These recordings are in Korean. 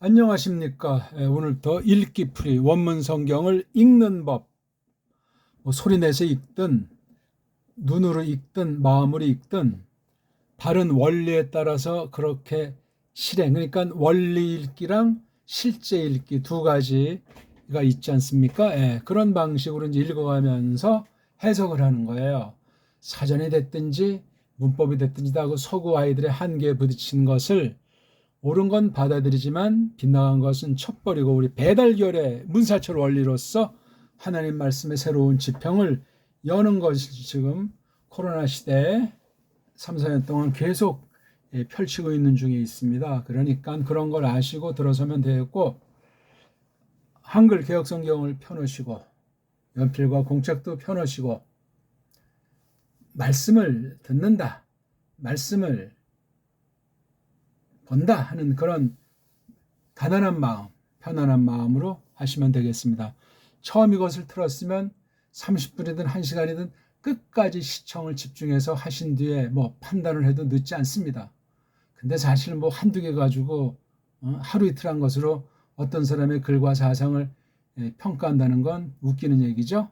안녕하십니까. 오늘도 읽기풀이 원문 성경을 읽는 법, 소리내서 읽든 눈으로 읽든 마음으로 읽든 바른 원리에 따라서 그렇게 실행, 그러니까 원리 읽기랑 실제 읽기 두 가지가 있지 않습니까? 그런 방식으로 이제 읽어가면서 해석을 하는 거예요. 사전이 됐든지 문법이 됐든지 다 그 서구 아이들의 한계에 부딪힌 것을 옳은 건 받아들이지만 빗나간 것은 쳐버리고 우리 배달결의 문사철 원리로서 하나님 말씀의 새로운 지평을 여는 것이 지금 코로나 시대에 3, 4년 동안 계속 펼치고 있는 중에 있습니다. 그러니까 그런 걸 아시고 들어서면 되겠고, 한글 개혁성경을 펴놓으시고 연필과 공책도 펴놓으시고 말씀을 듣는다, 말씀을 본다 하는 그런 가난한 마음, 편안한 마음으로 하시면 되겠습니다. 처음 이것을 틀었으면 30분이든 1시간이든 끝까지 시청을 집중해서 하신 뒤에 판단을 해도 늦지 않습니다. 근데 사실 한두 개 가지고 하루 이틀 한 것으로 어떤 사람의 글과 사상을 평가한다는 건 웃기는 얘기죠.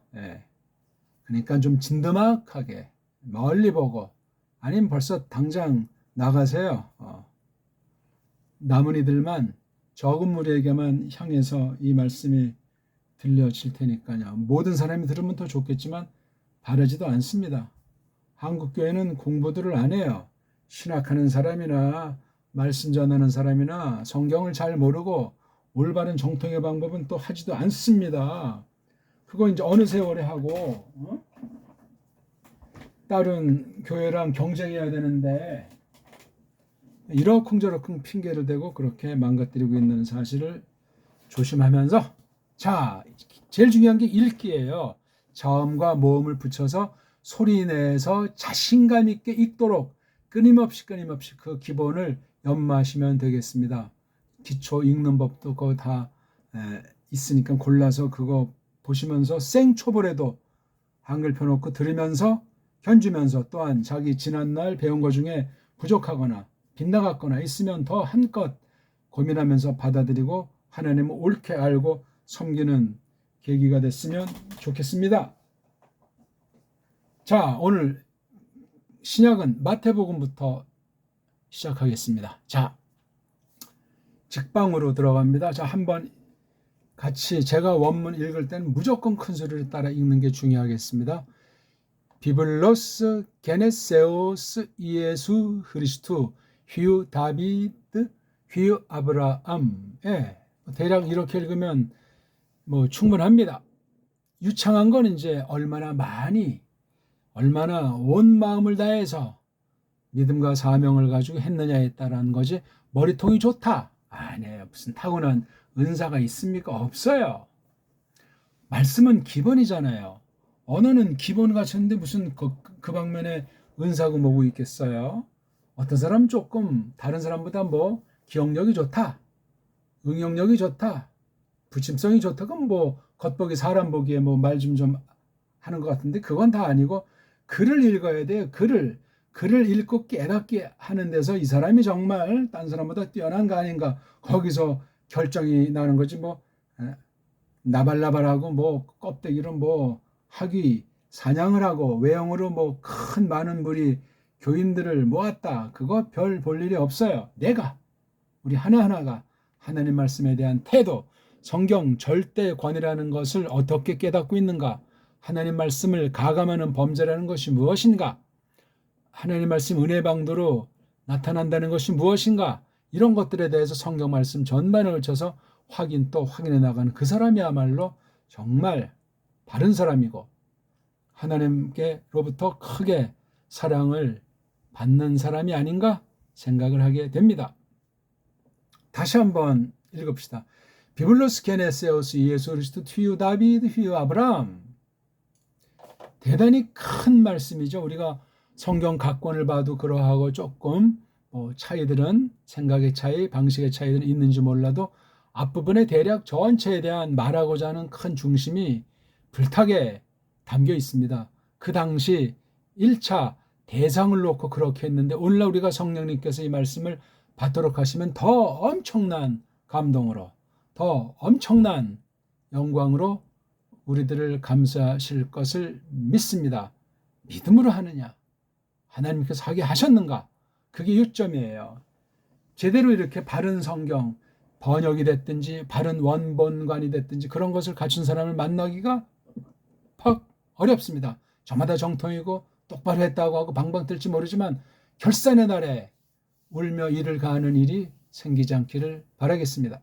그러니까 좀 진드막하게 멀리 보고, 아니면 벌써 당장 나가세요. 남은 이들만, 적은 무리에게만 향해서 이 말씀이 들려질 테니까요. 모든 사람이 들으면 더 좋겠지만 바라지도 않습니다. 한국교회는 공부들을 안 해요. 신학하는 사람이나 말씀 전하는 사람이나 성경을 잘 모르고 올바른 정통의 방법은 또 하지도 않습니다. 그거 이제 어느 세월에 하고 다른 교회랑 경쟁해야 되는데 이러쿵저러쿵 핑계를 대고 그렇게 망가뜨리고 있는 사실을 조심하면서, 자, 제일 중요한 게 읽기예요. 저음과 모음을 붙여서 소리내서 자신감 있게 읽도록 끊임없이 그 기본을 연마하시면 되겠습니다. 기초 읽는 법도 그거 다 있으니까 골라서 그거 보시면서 생초보라도 한글 펴놓고 들으면서 견주면서, 또한 자기 지난날 배운 것 중에 부족하거나 빗나갔거나 있으면 더 한껏 고민하면서 받아들이고 하나님을 옳게 알고 섬기는 계기가 됐으면 좋겠습니다. 자, 오늘 신약은 마태복음부터 시작하겠습니다. 자, 직방으로 들어갑니다. 자, 한번 같이 제가 원문 읽을 때는 무조건 큰 소리를 따라 읽는 게 중요하겠습니다. 비블로스 게네세오스 이에수 그리스투 휘우 다비드 휘우 아브라함. 대략 이렇게 읽으면 충분합니다. 유창한 건 이제 얼마나 온 마음을 다해서 믿음과 사명을 가지고 했느냐에 따른 거지, 머리통이 좋다, 아니에요. 무슨 타고난 은사가 있습니까? 없어요. 말씀은 기본이잖아요. 언어는 기본 갖췄는데 무슨 그 방면에 은사고 뭐고 있겠어요? 어떤 사람은 조금 다른 사람보다 기억력이 좋다, 응용력이 좋다, 부침성이 좋다, 그럼 겉보기 사람 보기에 말 좀 하는 것 같은데 그건 다 아니고, 글을 읽어야 돼요. 글을 읽고 깨닫게 하는 데서 이 사람이 정말 딴 사람보다 뛰어난 거 아닌가, 거기서 결정이 나는 거지. 나발나발하고 껍데기로 학위 사냥을 하고 외형으로 큰 많은 무리 교인들을 모았다, 그거 별 볼 일이 없어요. 우리 하나하나가 하나님 말씀에 대한 태도, 성경 절대권이라는 것을 어떻게 깨닫고 있는가, 하나님 말씀을 가감하는 범죄라는 것이 무엇인가, 하나님 말씀 은혜 방도로 나타난다는 것이 무엇인가, 이런 것들에 대해서 성경 말씀 전반을 걸쳐서 확인해 나가는 그 사람이야말로 정말 바른 사람이고 하나님께로부터 크게 사랑을 받는 사람이 아닌가 생각을 하게 됩니다. 다시 한번 읽읍시다. 비블로스 게네세오스 예수 그리스도 휘우 다비드 휘우 아브라함. 대단히 큰 말씀이죠. 우리가 성경 각권을 봐도 그러하고 조금 차이들은, 생각의 차이, 방식의 차이들은 있는지 몰라도 앞부분에 대략 전체에 대한 말하고자 하는 큰 중심이 불타게 담겨 있습니다. 그 당시 1차 대상을 놓고 그렇게 했는데 오늘날 우리가 성령님께서 이 말씀을 받도록 하시면 더 엄청난 감동으로 더 엄청난 영광으로 우리들을 감싸실 것을 믿습니다. 믿음으로 하느냐? 하나님께서 하게 하셨는가? 그게 요점이에요. 제대로 이렇게 바른 성경 번역이 됐든지 바른 원본관이 됐든지 그런 것을 갖춘 사람을 만나기가 퍽 어렵습니다. 저마다 정통이고 똑바로 했다고 하고 방방 뜰지 모르지만 결산의 날에 울며 이를 가하는 일이 생기지 않기를 바라겠습니다.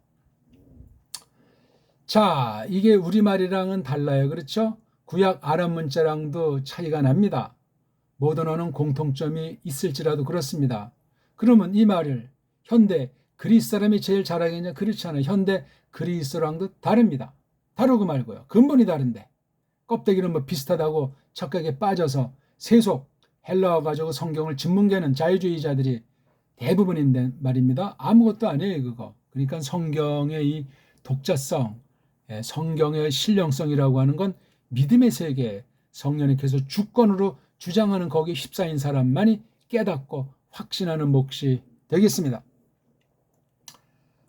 자, 이게 우리말이랑은 달라요. 그렇죠? 구약 아람 문자랑도 차이가 납니다. 모든 언어는 공통점이 있을지라도 그렇습니다. 그러면 이 말을 현대 그리스 사람이 제일 잘하겠냐? 그렇지 않아요. 현대 그리스어랑도 다릅니다. 다르고 말고요. 근본이 다른데 껍데기는 뭐 비슷하다고 착각에 빠져서 세속 헬라어 가지고 성경을 짓뭉개는 자유주의자들이 대부분인데 말입니다. 아무것도 아니에요, 그거. 그러니까 성경의 이 독자성, 성경의 신령성이라고 하는 건 믿음의 세계, 성령님께서 주권으로 주장하는 거기에 휩싸인 사람만이 깨닫고 확신하는 몫이 되겠습니다.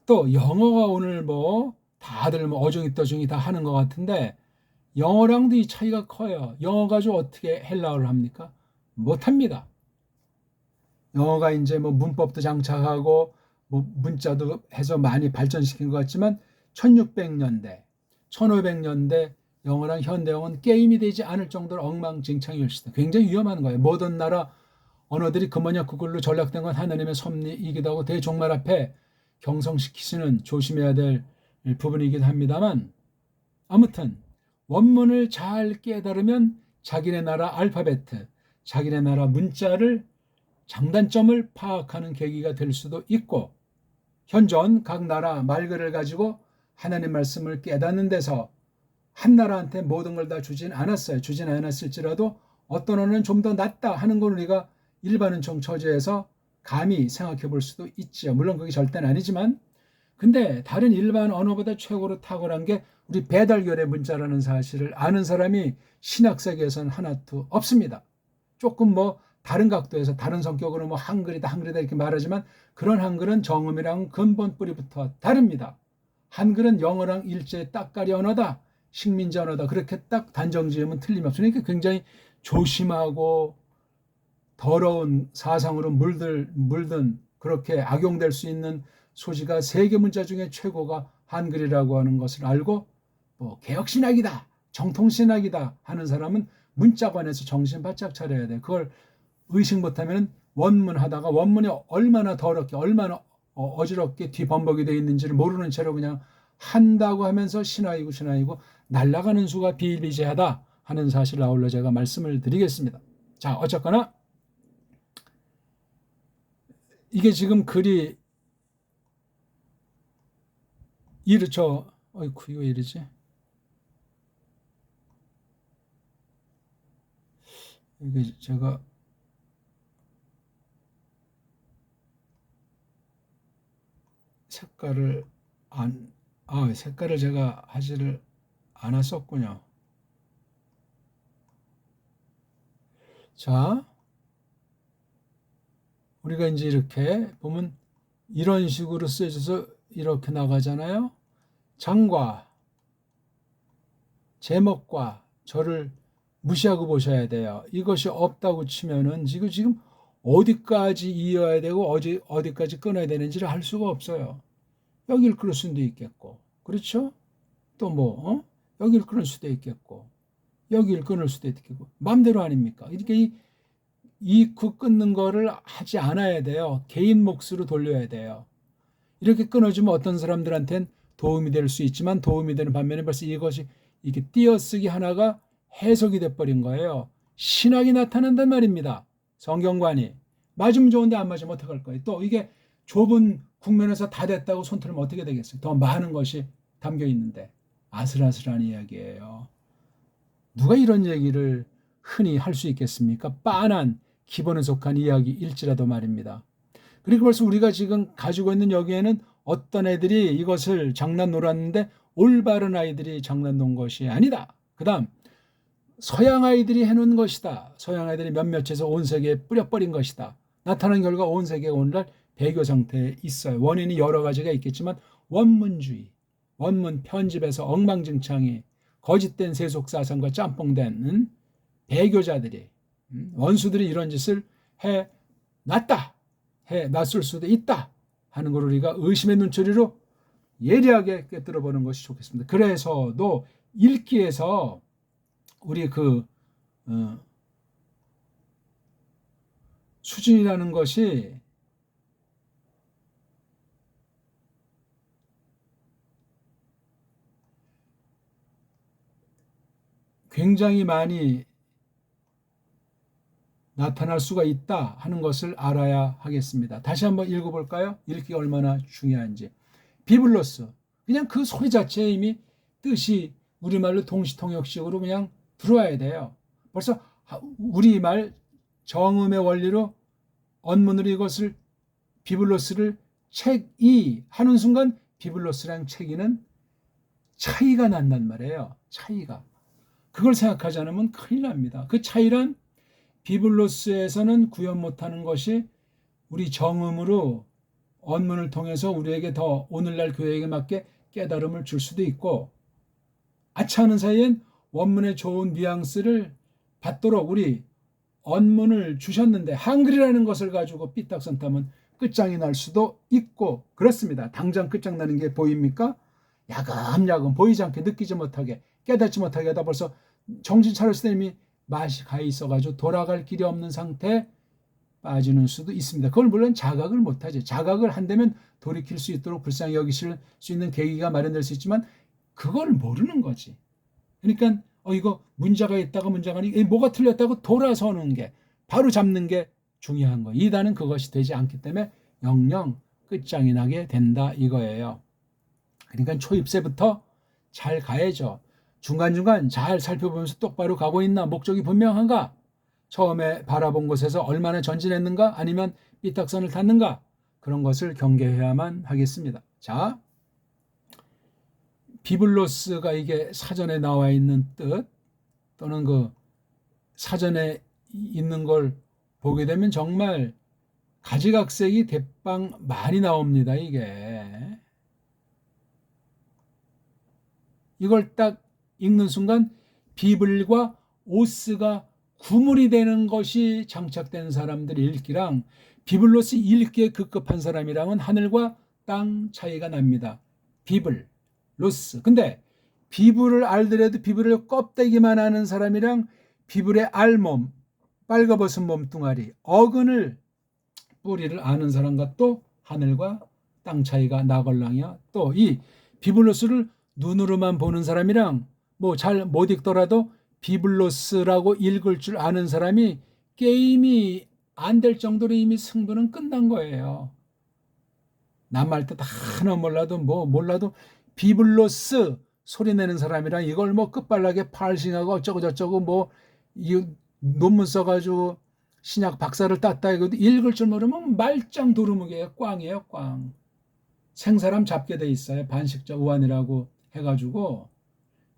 또 영어가 오늘 뭐 다들 뭐 어중이 떠중이 다 하는 것 같은데 영어랑도 이 차이가 커요. 영어 가지고 어떻게 헬라어를 합니까? 못합니다. 영어가 이제 뭐 문법도 장착하고 뭐 문자도 해서 많이 발전시킨 것 같지만 1600년대, 1500년대 영어랑 현대 영어는 게임이 되지 않을 정도로 엉망진창일 수도 굉장히 위험한 거예요. 모든 나라 언어들이 그 뭐냐 그걸로 전락된 건 하나님의 섭리이기도 하고 대종말 앞에 경성시키시는 조심해야 될 부분이기도 합니다만 아무튼 원문을 잘 깨달으면 자기네 나라 알파베트, 자기네 나라 문자를 장단점을 파악하는 계기가 될 수도 있고 현존 각 나라 말글을 가지고 하나님 말씀을 깨닫는 데서 한 나라한테 모든 걸 다 주진 않았어요. 주진 않았을지라도 어떤 언어는 좀 더 낫다 하는 걸 우리가 일반은총 처지에서 감히 생각해 볼 수도 있지요. 물론 그게 절대는 아니지만 근데 다른 일반 언어보다 최고로 탁월한 게 우리 배달결의 문자라는 사실을 아는 사람이 신학세계에서는 하나도 없습니다. 조금 뭐 다른 각도에서 다른 성격으로 뭐 한글이다 이렇게 말하지만 그런 한글은 정음이랑 근본 뿌리부터 다릅니다. 한글은 영어랑 일제 딱가리 언어다. 식민지 언어다. 그렇게 딱 단정 지으면 틀림없으니까 굉장히 조심하고 더러운 사상으로 물든 그렇게 악용될 수 있는 소지가 세계 문자 중에 최고가 한글이라고 하는 것을 알고 뭐 개혁신학이다. 정통신학이다 하는 사람은 문자관에서 정신 바짝 차려야 돼. 그걸 의식 못하면 원문 하다가 원문이 얼마나 더럽게 얼마나 어지럽게 뒤범벅이 되어 있는지를 모르는 채로 그냥 한다고 하면서 신화이고 날아가는 수가 비일비재하다 하는 사실을 아울러 제가 말씀을 드리겠습니다. 자, 어쨌거나 이게 지금 글이 이렇죠. 어이쿠 이거 이러지? 이게 제가 색깔을 제가 하지를 않았었군요. 자, 우리가 이제 이렇게 보면 이런 식으로 쓰여져서 이렇게 나가잖아요. 장과 제목과 저를 무시하고 보셔야 돼요. 이것이 없다고 치면은 지금 어디까지 이어야 되고 어디까지 끊어야 되는지를 할 수가 없어요. 여기를 끊을 수도 있겠고, 그렇죠? 또 뭐 여기를 끊을 수도 있겠고, 여기를 끊을 수도 있겠고, 마음대로 아닙니까? 이렇게 그 끊는 거를 하지 않아야 돼요. 개인 몫으로 돌려야 돼요. 이렇게 끊어주면 어떤 사람들한테는 도움이 될 수 있지만 도움이 되는 반면에 벌써 이것이 이게 띄어쓰기 하나가 해석이 돼버린 거예요. 신학이 나타난단 말입니다. 성경관이 맞으면 좋은데 안 맞으면 어떡할 거예요. 또 이게 좁은 국면에서 다 됐다고 손 틀면 어떻게 되겠어요. 더 많은 것이 담겨 있는데 아슬아슬한 이야기예요. 누가 이런 얘기를 흔히 할 수 있겠습니까? 빤한 기본에 속한 이야기일지라도 말입니다. 그리고 벌써 우리가 지금 가지고 있는 여기에는 어떤 애들이 이것을 장난 놀았는데 올바른 아이들이 장난 놓은 것이 아니다. 그 다음 서양 아이들이 해놓은 것이다. 서양 아이들이 몇몇에서 온 세계에 뿌려버린 것이다. 나타난 결과 온 세계가 오늘날 배교 상태에 있어요. 원인이 여러 가지가 있겠지만 원문주의, 원문 편집에서 엉망진창이 거짓된 세속사상과 짬뽕된 배교자들이, 원수들이 이런 짓을 해놨을 수도 있다 하는 걸 우리가 의심의 눈초리로 예리하게 꿰뚫어보는 것이 좋겠습니다. 그래서도 읽기에서 우리 수준이라는 것이 굉장히 많이 나타날 수가 있다 하는 것을 알아야 하겠습니다. 다시 한번 읽어볼까요? 읽기가 얼마나 중요한지. 비블로스, 그냥 그 소리 자체에 이미 뜻이 우리말로 동시통역식으로 그냥 들어와야 돼요. 벌써 우리말 정음의 원리로 언문으로 이것을 비블로스를 책이 하는 순간 비블로스랑 책이는 차이가 난단 말이에요. 차이가. 그걸 생각하지 않으면 큰일 납니다. 그 차이란 비블로스에서는 구현 못하는 것이 우리 정음으로 언문을 통해서 우리에게 더 오늘날 교회에 맞게 깨달음을 줄 수도 있고, 아차하는 사이엔 원문의 좋은 뉘앙스를 받도록 우리 언문을 주셨는데 한글이라는 것을 가지고 삐딱선 타면 끝장이 날 수도 있고 그렇습니다. 당장 끝장나는 게 보입니까? 야금야금 보이지 않게 느끼지 못하게 깨닫지 못하게 하다 벌써 정신 차렸을 때 이미 맛이 가 있어가지고 돌아갈 길이 없는 상태에 빠지는 수도 있습니다. 그걸 물론 자각을 못하지. 자각을 한다면 돌이킬 수 있도록 불쌍히 여기실 수 있는 계기가 마련될 수 있지만 그걸 모르는 거지. 그러니까 이거 문제가 있다가 문제가 아니고 뭐가 틀렸다고 돌아서는 게 바로 잡는 게 중요한 거예요. 이단은 그것이 되지 않기 때문에 영영 끝장이 나게 된다 이거예요. 그러니까 초입세부터 잘 가야죠. 중간중간 잘 살펴보면서 똑바로 가고 있나, 목적이 분명한가, 처음에 바라본 곳에서 얼마나 전진했는가, 아니면 삐딱선을 탔는가, 그런 것을 경계해야만 하겠습니다. 자, 비블로스가 이게 사전에 나와 있는 뜻 또는 그 사전에 있는 걸 보게 되면 정말 가지각색이 대빵 많이 나옵니다. 이걸 딱 읽는 순간 비블과 오스가 구물이 되는 것이 장착된 사람들이 읽기랑 비블로스 읽기에 급급한 사람이랑은 하늘과 땅 차이가 납니다. 비블, 로스. 근데 비블을 알더라도 비블을 껍데기만 아는 사람이랑 비블의 알몸, 빨가벗은 몸뚱아리, 어근을 뿌리를 아는 사람과 또 하늘과 땅 차이가 나걸랑이야. 또 이 비블로스를 눈으로만 보는 사람이랑 뭐 잘 못 읽더라도 비블로스라고 읽을 줄 아는 사람이 게임이 안 될 정도로 이미 승부는 끝난 거예요. 남할 때 하나 몰라도 비블로스 소리 내는 사람이랑 이걸 뭐 끝발나게 팔싱하고 어쩌고 저쩌고 이 논문 써가지고 신약 박사를 땄다 이거 읽을 줄 모르면 말짱 도루묵이에요. 꽝이에요. 꽝. 생사람 잡게 돼 있어요. 반식자 우환이라고 해가지고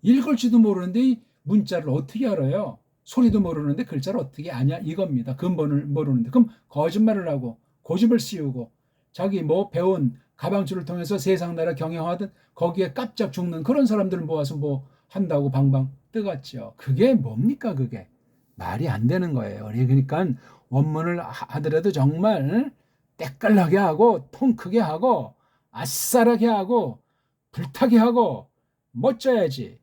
읽을지도 모르는데 이 문자를 어떻게 알아요? 소리도 모르는데 글자를 어떻게 아냐 이겁니다. 근본을 모르는데. 그럼 거짓말을 하고 고집을 씌우고 자기 배운 가방줄을 통해서 세상 나라 경영하든 거기에 깜짝 죽는 그런 사람들을 모아서 한다고 방방 뜨갔죠. 그게 뭡니까 그게? 말이 안 되는 거예요. 그러니까 원문을 하더라도 정말 때깔나게 하고 통 크게 하고 아싸라게 하고 불타게 하고 멋져야지.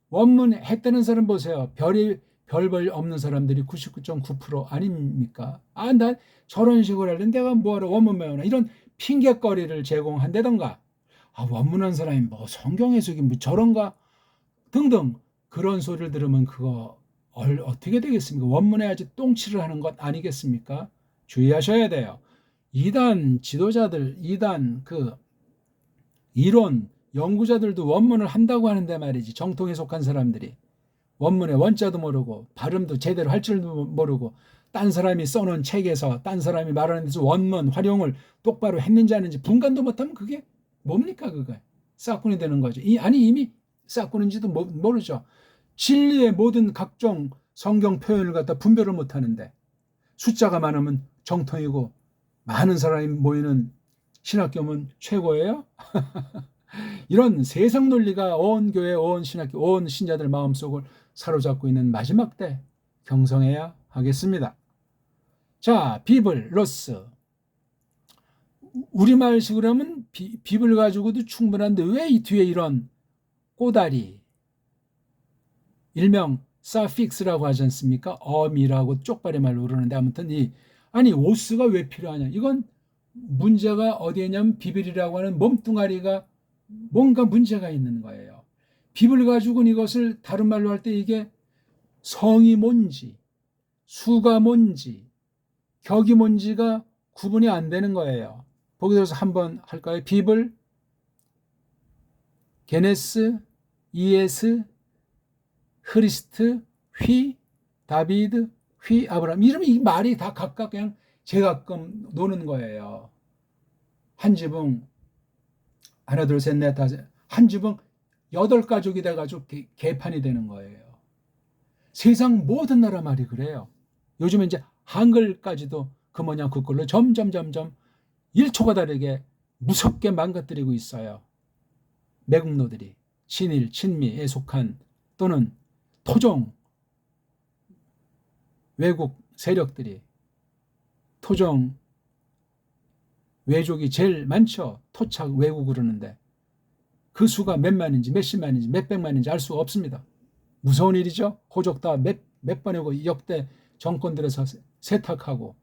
원문 했다는 사람 보세요. 별벌 없는 사람들이 99.9% 아닙니까? 나 저런 식으로 하려면 내가 뭐하러 원문 배우나 이런 핑계거리를 제공한다던가 원문한 사람이 성경 해석이 저런가 등등 그런 소리를 들으면 그거 어떻게 되겠습니까? 원문에 아주 똥칠을 하는 것 아니겠습니까? 주의하셔야 돼요. 이단 지도자들, 이단 이론 연구자들도 원문을 한다고 하는데 말이지. 정통에 속한 사람들이 원문의 원자도 모르고 발음도 제대로 할 줄도 모르고 딴 사람이 써놓은 책에서 딴 사람이 말하는 데서 원문 활용을 똑바로 했는지 아닌지 분간도 못하면 그게 뭡니까 그거? 싹군이 되는 거죠. 이미 싹군인지도 모르죠. 진리의 모든 각종 성경 표현을 갖다 분별을 못하는데 숫자가 많으면 정통이고 많은 사람이 모이는 신학교면 최고예요? 이런 세상 논리가 온 교회, 온 신학교, 온 신자들 마음속을 사로잡고 있는 마지막 때 경성해야 하겠습니다. 자, 비블, 로스. 우리말식으로 하면 비블 가지고도 충분한데 왜 이 뒤에 이런 꼬다리, 일명 사픽스라고 하지 않습니까? 어미라고 쪽발의 말로 그러는데 아무튼 아니 오스가 왜 필요하냐? 이건 문제가 어디에 있냐면 비블이라고 하는 몸뚱아리가 뭔가 문제가 있는 거예요. 비블 가지고는 이것을 다른 말로 할 때 이게 성이 뭔지, 수가 뭔지, 격이 뭔지가 구분이 안 되는 거예요. 보기 들어서 한번 할까요? 비블, 게네스, 이에스, 크리스트, 휘, 다비드, 휘, 아브라함. 이러면 이 말이 다 각각 그냥 제각금 노는 거예요. 한 지붕, 하나, 둘, 셋, 넷, 다섯. 한 지붕 8가족이 돼가지고 개판이 되는 거예요. 세상 모든 나라 말이 그래요. 요즘에 이제 한글까지도 그 뭐냐 그걸로 점점 1초가 다르게 무섭게 망가뜨리고 있어요. 매국노들이 친일, 친미에 속한 또는 토종 외국 세력들이 토종 외족이 제일 많죠. 토착 외국 그러는데 그 수가 몇만인지 몇십만인지 몇백만인지 알 수가 없습니다. 무서운 일이죠. 호적 다 몇 번이고 역대 정권들에서 세탁하고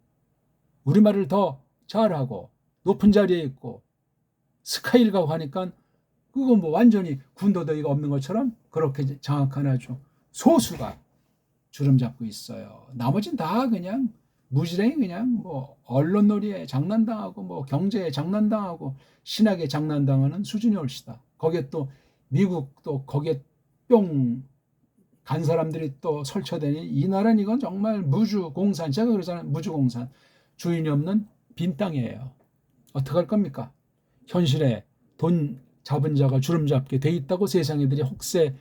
우리말을 더 잘하고 높은 자리에 있고 스카일 가고 하니까 그거 뭐 완전히 군더더기가 없는 것처럼 그렇게 장악한 아주 소수가 주름 잡고 있어요. 나머지는 다 그냥 무지랭이 그냥 뭐 언론놀이에 장난당하고 뭐 경제에 장난당하고 신학에 장난당하는 수준이 옳시다. 거기에 또 미국 또 거기에 뿅 간 사람들이 또 설쳐대니 이 나라는 이건 정말 무주공산. 제가 그러잖아요. 무주공산. 주인이 없는 빈 땅이에요. 어떡할 겁니까? 현실에 돈 잡은 자가 주름 잡게 돼 있다고 세상애들이 혹세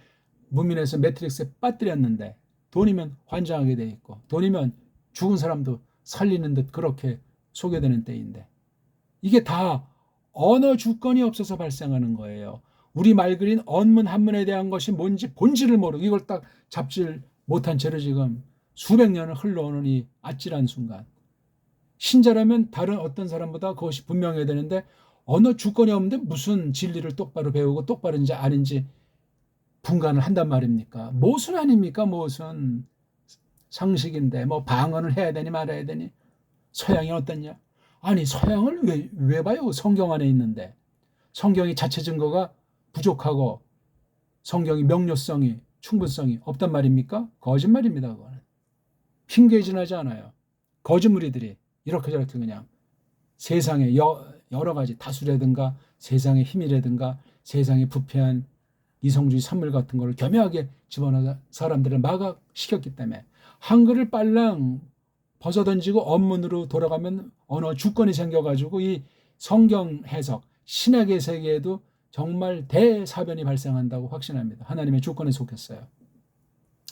무민에서 매트릭스에 빠뜨렸는데 돈이면 환장하게 돼 있고 돈이면 죽은 사람도 살리는 듯 그렇게 소개되는 때인데 이게 다 언어 주권이 없어서 발생하는 거예요. 우리 말 그린 언문 한문에 대한 것이 뭔지 본질을 모르고 이걸 딱 잡질 못한 채로 지금 수백 년을 흘러오는 이 아찔한 순간 신자라면 다른 어떤 사람보다 그것이 분명해야 되는데 언어 주권이 없는데 무슨 진리를 똑바로 배우고 똑바른지 아닌지 분간을 한단 말입니까? 무엇은 아닙니까? 무엇은 상식인데 뭐 방언을 해야 되니 말아야 되니 서양이 어떻냐? 아니 서양을 왜 봐요? 성경 안에 있는데 성경이 자체 증거가 부족하고 성경이 명료성이 충분성이 없단 말입니까? 거짓말입니다. 그거는 핑계진하지 않아요. 거짓무리들이 이렇게 저렇게 그냥 세상에 여러 가지 다수라든가 세상의 힘이라든가 세상의 부패한 이성주의 산물 같은 걸 겸허하게 집어넣어 사람들을 마각시켰기 때문에 한글을 빨랑 벗어던지고 언문으로 돌아가면 언어 주권이 생겨가지고 이 성경 해석, 신학의 세계에도 정말 대사변이 발생한다고 확신합니다. 하나님의 주권에 속했어요.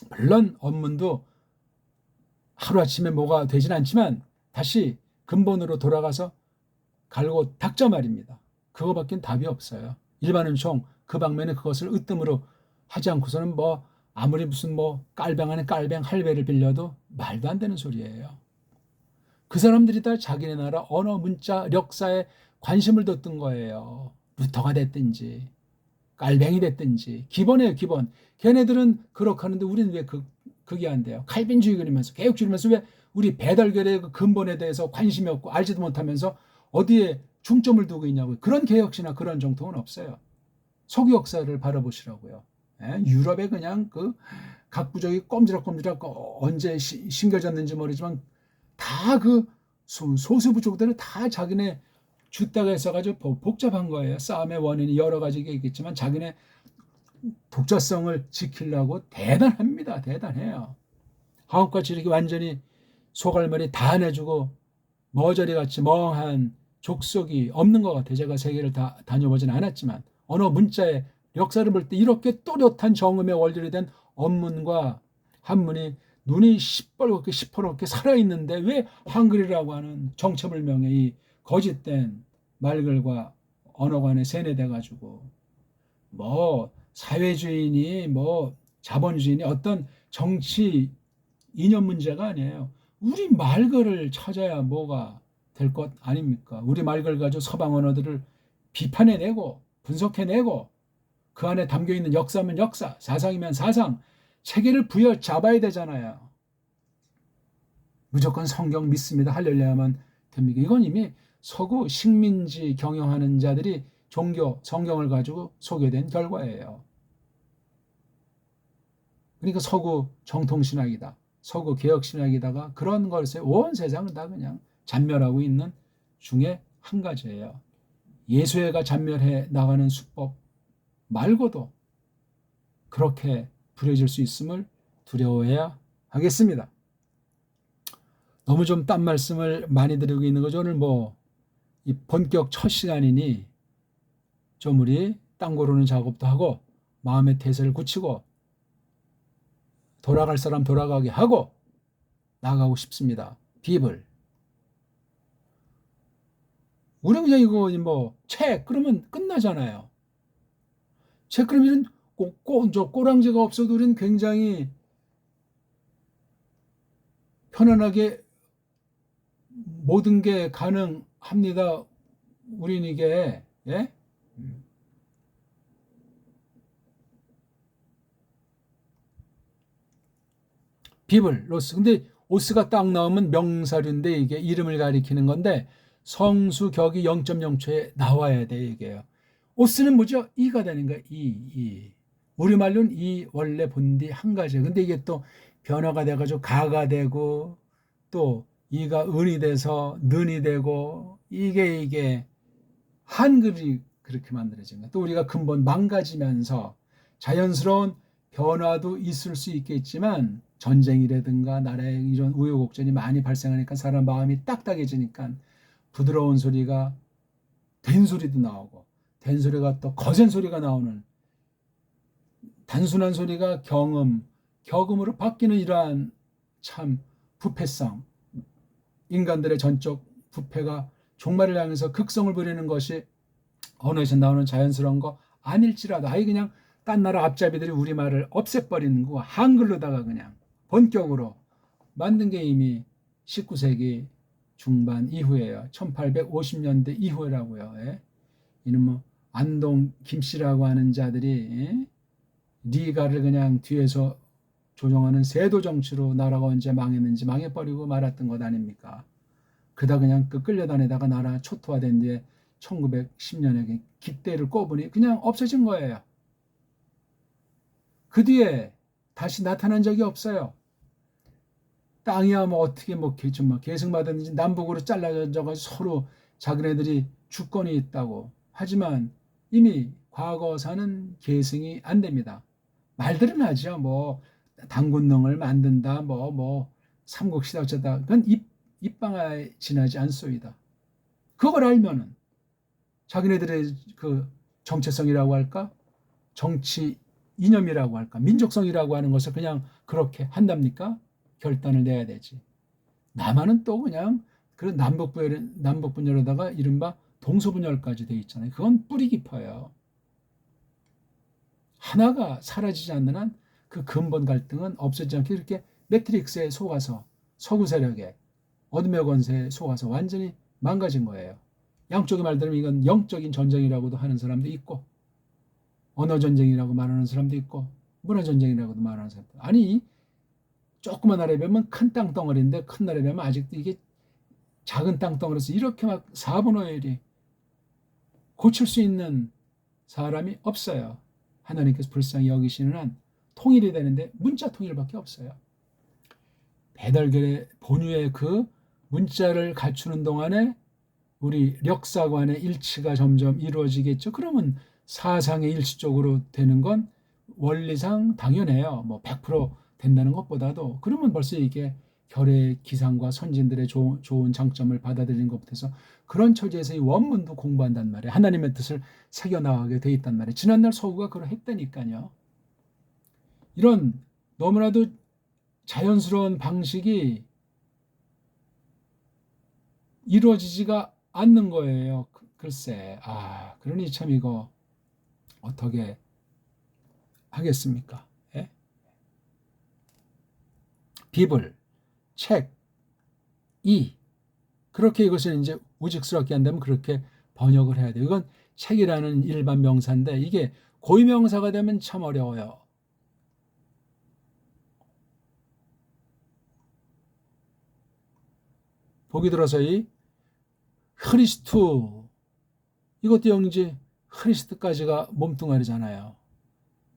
물론 언문도 하루아침에 뭐가 되진 않지만 다시 근본으로 돌아가서 갈고 닦자 말입니다. 그거밖엔 답이 없어요. 일반 은총 그 방면에 그것을 으뜸으로 하지 않고서는 뭐 아무리 무슨 뭐 깔뱅 안에 깔뱅 할배를 빌려도 말도 안 되는 소리예요. 그 사람들이 다 자기네 나라 언어 문자 력사에 관심을 뒀던 거예요. 루터가 됐든지 깔뱅이 됐든지 기본이에요. 기본. 걔네들은 그렇게 하는데 우리는 왜 그게 안 돼요. 칼빈주의 그리면서 개혁주의면서 왜 우리 배달결의 그 근본에 대해서 관심이 없고 알지도 못하면서 어디에 중점을 두고 있냐고요. 그런 개혁시나 그런 정통은 없어요. 석유 역사를 바라보시라고요. 유럽에 그냥 그 각부족이 꼼지락꼼지락 언제 심겨졌는지 모르지만 다 그 소수부족들은 다 자기네 쥐다가 있어가지고 복잡한 거예요. 싸움의 원인이 여러 가지가 있겠지만 자기네 독자성을 지키려고 대단합니다. 대단해요. 한국같이 이렇게 완전히 소갈머리 다 내주고 머저리같이 멍한 족속이 없는 것 같아요. 제가 세계를 다 다녀보진 않았지만 언어 문자의 역사를 볼 때 이렇게 또렷한 정음의 원리로 된 언문과 한문이 눈이 시뻘겋게 살아있는데 왜 한글이라고 하는 정체불명의 이 거짓된 말글과 언어 간에 세뇌돼 가지고 뭐 사회주의니 뭐 자본주의니 어떤 정치 이념 문제가 아니에요. 우리 말글을 찾아야 뭐가 될 것 아닙니까? 우리 말글 가지고 서방 언어들을 비판해내고 분석해내고 그 안에 담겨있는 역사면 역사, 사상이면 사상, 체계를 부여잡아야 되잖아요. 무조건 성경 믿습니다. 할렐루야만 됩니까? 이건 이미 서구 식민지 경영하는 자들이 종교, 성경을 가지고 소개된 결과예요. 그러니까 서구 정통신학이다. 서구 개혁신학이다가 그런 것에 온 세상을 다 그냥 잔멸하고 있는 중에 한 가지예요. 예수회가 잔멸해 나가는 수법 말고도 그렇게 부려질 수 있음을 두려워해야 하겠습니다. 너무 좀 딴 말씀을 많이 드리고 있는 거죠. 오늘 이 본격 첫 시간이니 좀 우리 땅 고르는 작업도 하고 마음의 태세를 굳히고 돌아갈 사람 돌아가게 하고 나가고 싶습니다. 비블. 우리 그냥 이거 책 그러면 끝나잖아요. 책 그러면 꼬랑지가 없어도 우리는 굉장히 편안하게 모든 게 가능합니다. 우린 이게 예? 비블, 로스. 근데 오스가 딱 나오면 명사류인데 이게 이름을 가리키는 건데 성수 격이 0.0초에 나와야 돼 이게요. 오스는 뭐죠? 이가 되는 거야. 이. 우리말로는 이 원래 본디 한 가지예요. 근데 이게 또 변화가 돼가지고 가가 되고 또 이가 은이 돼서 는이 되고 이게 한글이 그렇게 만들어진 거야. 또 우리가 근본 망가지면서 자연스러운 변화도 있을 수 있겠지만 전쟁이라든가 나라에 이런 우여곡절이 많이 발생하니까 사람 마음이 딱딱해지니까 부드러운 소리가 된 소리도 나오고 된 소리가 또 거센 소리가 나오는 단순한 소리가 격음으로 바뀌는 이러한 참 부패성, 인간들의 전적 부패가 종말을 향해서 극성을 부리는 것이 언어에서 나오는 자연스러운 거 아닐지라도 아예 그냥 딴 나라 앞잡이들이 우리말을 없애버리는 거 한글로다가 그냥 본격으로 만든 게 이미 19세기 중반 이후에요. 1850년대 이후라고요. 예? 이는 안동 김씨라고 하는 자들이 예? 리가를 그냥 뒤에서 조정하는 세도 정치로 나라가 언제 망했는지 망해버리고 말았던 것 아닙니까? 그다 그냥 끌려다니다가 나라 초토화된 뒤에 1910년에 깃대를 꼽으니 그냥 없어진 거예요. 그 뒤에 다시 나타난 적이 없어요. 땅이야 어떻게 계승받았는지 남북으로 잘라져가지고 서로 자기네들이 주권이 있다고 하지만 이미 과거사는 계승이 안 됩니다. 말들은 하죠. 당군능을 만든다. 삼국시다 어쩌다. 그건 입방아에 지나지 않소이다. 그걸 알면은 자기네들의 그 정체성이라고 할까? 정치 이념이라고 할까? 민족성이라고 하는 것을 그냥 그렇게 한답니까? 결단을 내야 되지. 남한은 또 그냥 그런 남북분열에다가 이른바 동서분열까지 돼 있잖아요. 그건 뿌리 깊어요. 하나가 사라지지 않는 한 그 근본 갈등은 없어지지 않게 이렇게 매트릭스에 속아서 서구 세력에 어둠의 권세에 속아서 완전히 망가진 거예요. 양쪽의 말들은 이건 영적인 전쟁이라고도 하는 사람도 있고 언어 전쟁이라고 말하는 사람도 있고 문화 전쟁이라고도 말하는 사람도 아니 조그만 나라에 비하면 큰 땅덩어리인데 큰 나라에 비하면 아직도 이게 작은 땅덩어리에서 이렇게 막 4분의 1이 고칠 수 있는 사람이 없어요. 하나님께서 불쌍히 여기시는 한 통일이 되는데 문자 통일밖에 없어요. 배달결의 본유의 그 문자를 갖추는 동안에 우리 력사관의 일치가 점점 이루어지겠죠. 그러면 사상의 일치적으로 되는 건 원리상 당연해요. 100% 된다는 것보다도 그러면 벌써 이게 결의 기상과 선진들의 좋은 장점을 받아들이는 것부터 그런 처지에서 이 원문도 공부한단 말이에요. 하나님의 뜻을 새겨나가게 돼 있단 말이에요. 지난날 서구가 그러했다니까요. 이런 너무나도 자연스러운 방식이 이루어지지가 않는 거예요. 글쎄, 그러니 참 이거 어떻게 하겠습니까? 예? 비블, 책, 그렇게 이것을 이제 우직스럽게 한다면 그렇게 번역을 해야 돼요. 이건 책이라는 일반 명사인데 이게 고유명사가 되면 참 어려워요. 보기 들어서 이 크리스투, 이것도 영지 크리스트까지가 몸뚱아리잖아요.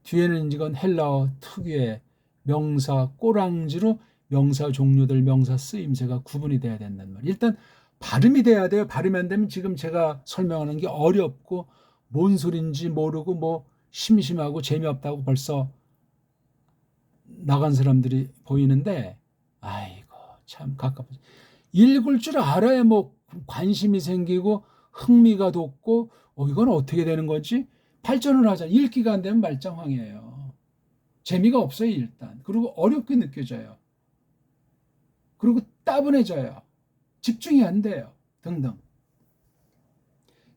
뒤에는 이건 헬라어 특유의 명사 꼬랑지로 명사 종류들, 명사 쓰임새가 구분이 돼야 된단 말이에요. 일단 발음이 돼야 돼요. 발음이 안 되면 지금 제가 설명하는 게 어렵고 뭔 소린지 모르고 뭐 심심하고 재미없다고 벌써 나간 사람들이 보이는데, 아이고 참 갑갑하죠. 읽을 줄 알아야 뭐 관심이 생기고 흥미가 돋고 이건 어떻게 되는 건지 발전을 하자. 읽기가 안 되면 말짱황이에요. 재미가 없어요 일단. 그리고 어렵게 느껴져요. 그리고 따분해져요. 집중이 안 돼요. 등등.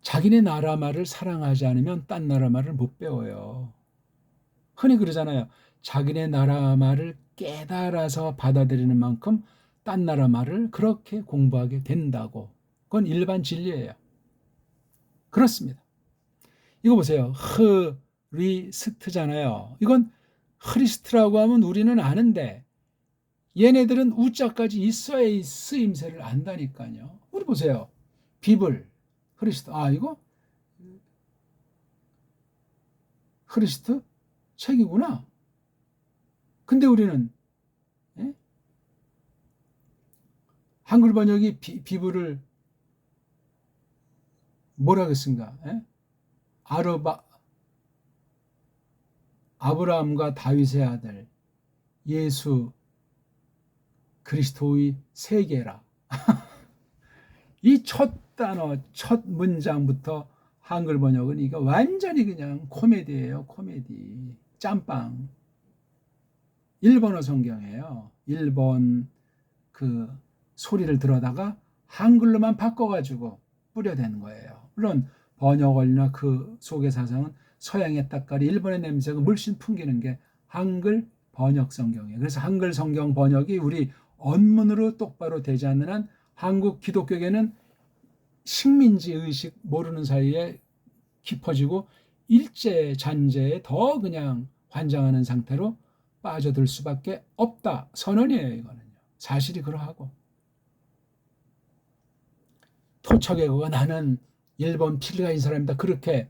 자기네 나라 말을 사랑하지 않으면 딴 나라 말을 못 배워요. 흔히 그러잖아요. 자기네 나라 말을 깨달아서 받아들이는 만큼 딴 나라 말을 그렇게 공부하게 된다고. 그건 일반 진리예요. 그렇습니다. 이거 보세요. 흐리스트잖아요. 이건 흐리스트라고 하면 우리는 아는데 얘네들은 우자까지 있어야 이 쓰임새를 안다니까요. 우리 보세요. 비블, 흐리스트. 이거 흐리스트 책이구나. 근데 우리는 한글 번역이 비블을 뭐라 하겠습니까? 아브라함과 다윗의 아들 예수 그리스도의 세계라. 이 첫 단어, 첫 문장부터 한글 번역은 이거 완전히 그냥 코미디예요. 코미디. 짬빵. 일본어 성경이에요. 일본 그 소리를 들어다가 한글로만 바꿔가지고 뿌려대는 거예요. 물론 번역어나 그 속의 사상은 서양의 따까리 일본의 냄새가 물씬 풍기는 게 한글 번역 성경이에요. 그래서 한글 성경 번역이 우리 언문으로 똑바로 되지 않는 한 한국 기독교계는 식민지 의식 모르는 사이에 깊어지고 일제 잔재에 더 그냥 환장하는 상태로 빠져들 수밖에 없다. 선언이에요. 이거는요. 사실이 그러하고. 토착외고가 나는 일본 필리가인 사람이다. 그렇게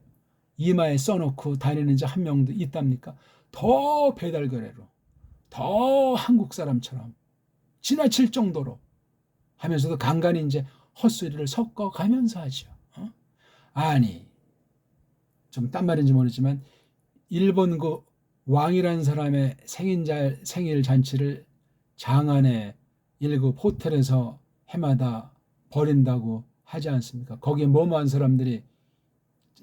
이마에 써놓고 다니는 자 한 명도 있답니까? 더 배달거래로, 더 한국 사람처럼 지나칠 정도로 하면서도 간간히 이제 헛소리를 섞어가면서 하죠. 아니, 좀 딴 말인지 모르지만 일본 그 왕이라는 사람의 생일 잔치를 장안의 1급 호텔에서 해마다 벌인다고 하지 않습니까? 거기에 뭐뭐한 사람들이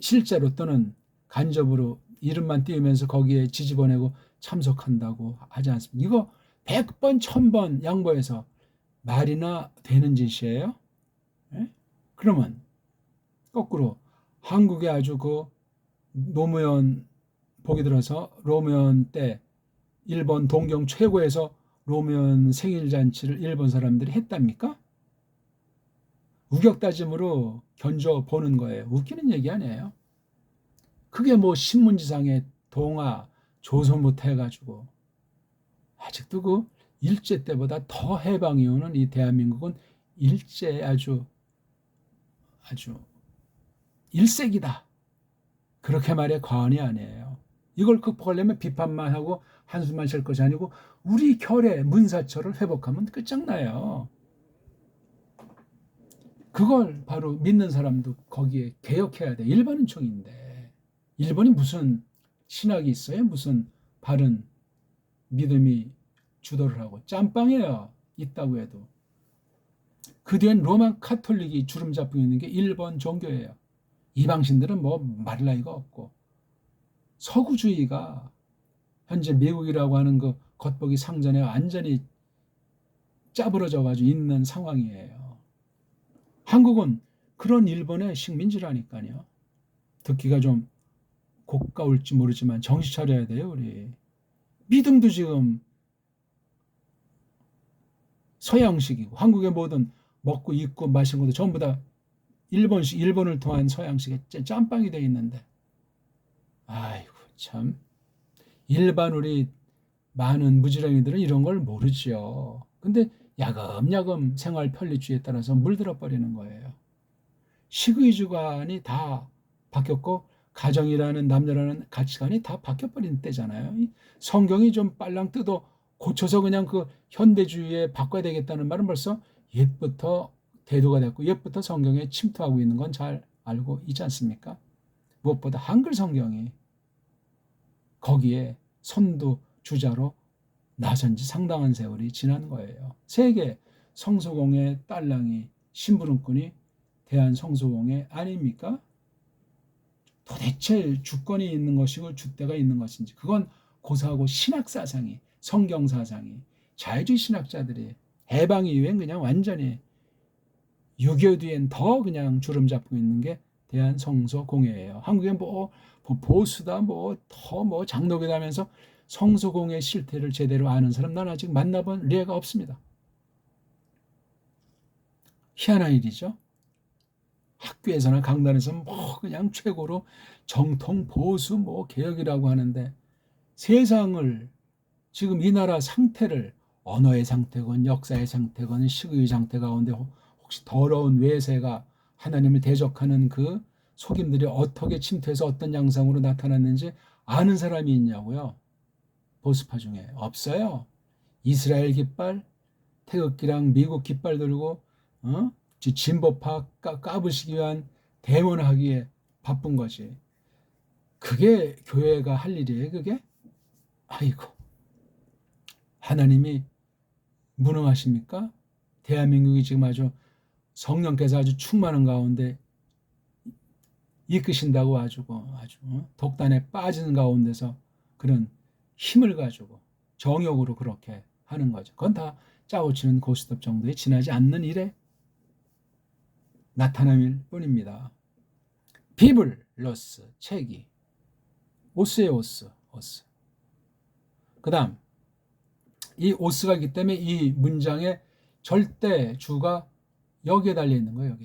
실제로 또는 간접으로 이름만 띄우면서 거기에 지지보내고 참석한다고 하지 않습니까? 이거 100번 1000번 양보해서 말이나 되는 짓이에요? 그러면 거꾸로 한국에 아주 그 노무현 보기 들어서 노무현 때 일본 동경 최고에서 노무현 생일잔치를 일본 사람들이 했답니까? 우격다짐으로 견져보는 거예요. 웃기는 얘기 아니에요. 그게 뭐 신문지상에 동아, 조선부터 해가지고 아직도 그 일제 때보다 더 해방이 오는 이 대한민국은 일제의 아주 1세기다. 그렇게 말해 과언이 아니에요. 이걸 극복하려면 비판만 하고 한숨만 쉴 것이 아니고 우리 결의 문사처를 회복하면 끝장나요. 그걸 바로 믿는 사람도 거기에 개혁해야 돼. 일본은 총인데 일본이 무슨 신학이 있어요? 무슨 바른 믿음이 주도를 하고 짬빵이에요. 있다고 해도. 그 뒤엔 로마 카톨릭이 주름 잡고 있는 게 일본 종교예요. 이방신들은 뭐 말할 나위가 없고 서구주의가 현재 미국이라고 하는 그 겉보기 상전에 완전히 짜부러져 가지고 있는 상황이에요. 한국은 그런 일본의 식민지라니까요. 듣기가 좀 고가울지 모르지만 정신 차려야 돼요, 우리. 믿음도 지금 서양식이고 한국의 모든 먹고 입고 마시는 것도 전부 다 일본식, 일본을 통한 서양식의 짬빵이 돼 있는데, 아이고 참, 일반 우리 많은 무지랭이들은 이런 걸 모르죠. 근데 야금야금 생활 편리주의에 따라서 물들어 버리는 거예요. 식의 주관이 다 바뀌었고 가정이라는 남녀라는 가치관이 다 바뀌어버린 때잖아요. 성경이 좀 빨랑 뜯어 고쳐서 그냥 그 현대주의에 바꿔야 되겠다는 말은 벌써 옛부터 대두가 됐고 옛부터 성경에 침투하고 있는 건 잘 알고 있지 않습니까? 무엇보다 한글 성경이 거기에 선두 주자로 나선 지 상당한 세월이 지난 거예요. 세계 성소공의 딸랑이 심부름꾼이 대한성소공회 아닙니까? 도대체 주권이 있는 것이고 주대가 있는 것인지 그건 고사하고 신학사상이 성경사상이 자유주의 신학자들이 해방 이후엔 그냥 완전히 6.25 뒤엔 더 그냥 주름 잡고 있는 게 대한성소공회예요. 한국엔 뭐 보수다 더 장로교다 하면서 성소공회 실태를 제대로 아는 사람 난 아직 만나본 예가 없습니다. 희한한 일이죠. 학교에서나 강단에서 그냥 최고로 정통 보수 개혁이라고 하는데 세상을 지금 이 나라 상태를 언어의 상태건 역사의 상태건 식의 상태 가운데 혹시 더러운 외세가 하나님을 대적하는 그 속임들이 어떻게 침투해서 어떤 양상으로 나타났는지 아는 사람이 있냐고요? 보수파 중에 없어요. 이스라엘 깃발, 태극기랑 미국 깃발 들고 진보파 까부시기 위한 대모하기에 바쁜 거지. 그게 교회가 할 일이에요, 그게? 아이고. 하나님이 무능하십니까? 대한민국이 지금 아주 성령께서 아주 충만한 가운데 이끄신다고 아주 독단에 빠지는 가운데서 그런 힘을 가지고 정욕으로 그렇게 하는 거죠. 그건 다 짜고 치는 고스톱 정도에 지나지 않는 일에 나타남일 뿐입니다. 비블로스 책이 오스예요, 오스. 그 다음 이 오스가 있기 때문에 이 문장의 절대 주가 여기에 달려 있는 거예요.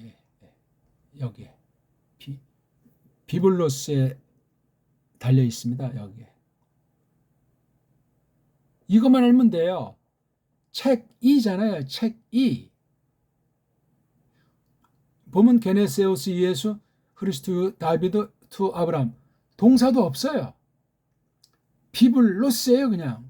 여기에 비블로스에 달려 있습니다. 여기에 이것만 알면 돼요. 책 2잖아요. 책 2. 보면 게네세우스 예수 그리스도 다비드 투 아브람 동사도 없어요. 비블로스예요. 그냥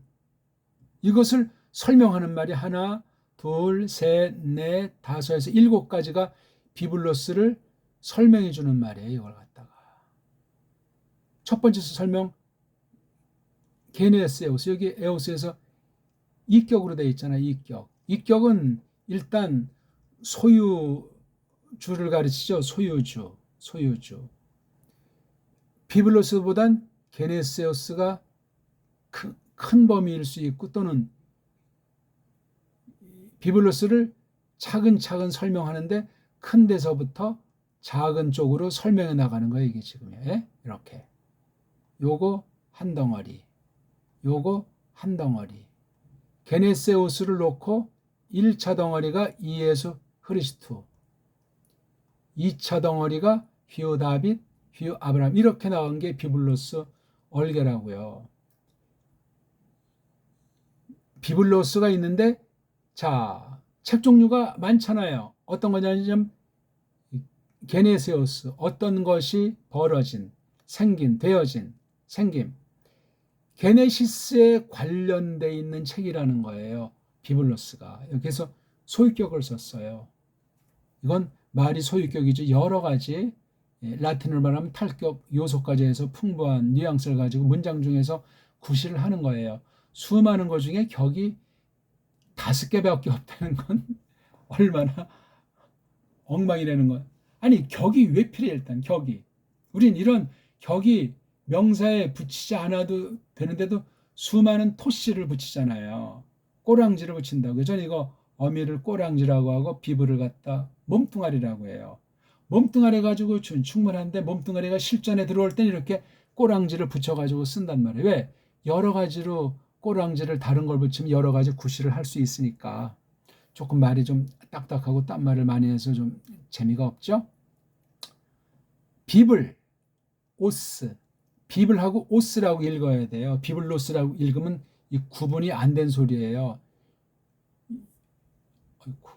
이것을 설명하는 말이 하나 둘 셋 넷 다섯에서 7가지가 비블로스를 설명해 주는 말이에요. 이걸 갖다가 첫 번째 설명 게네세우스 여기 에오스에서 이격으로 되어 있잖아요. 이격은 일단 소유주를 가르치죠. 소유주. 비블로스보단 게네세우스가 큰 범위일 수 있고 또는 비블로스를 차근차근 설명하는데 큰 데서부터 작은 쪽으로 설명해 나가는 거예요. 이게 지금 이렇게 요거 한 덩어리 요거 한 덩어리 게네세우스를 놓고 1차 덩어리가 이예수 그리스도 2차 덩어리가 휘우 다빗 휘우 아브라함 이렇게 나온 게 비블로스 얼개라고요. 비블로스가 있는데 자, 책 종류가 많잖아요. 어떤 거냐면 게네세우스 어떤 것이 벌어진, 생긴, 되어진, 생김. 게네시스에 관련돼 있는 책이라는 거예요. 비블로스가. 여기서 소유격을 썼어요. 이건 말이 소유격이지 여러 가지 라틴어로 말하면 탈격 요소까지 해서 풍부한 뉘앙스를 가지고 문장 중에서 구실을 하는 거예요. 수많은 것 중에 격이 5개밖에 없다는 건 얼마나 엉망이라는 건. 아니 격이 왜 필요해 일단 격이. 우린 이런 격이 명사에 붙이지 않아도 되는데도 수많은 토씨를 붙이잖아요. 꼬랑지를 붙인다고요. 저는 이거 어미를 꼬랑지라고 하고 비브를 갖다 몸뚱아리라고 해요. 몸뚱아리 가지고 충분한데 몸뚱아리가 실전에 들어올 땐 이렇게 꼬랑지를 붙여가지고 쓴단 말이에요. 왜? 여러 가지로 꼬랑지를 다른 걸 붙이면 여러 가지 구실을 할 수 있으니까. 조금 말이 좀 딱딱하고 딴 말을 많이 해서 좀 재미가 없죠? 비블, 오스, 비블하고 오스라고 읽어야 돼요. 비블로스라고 읽으면 이 구분이 안 된 소리예요. 아이고.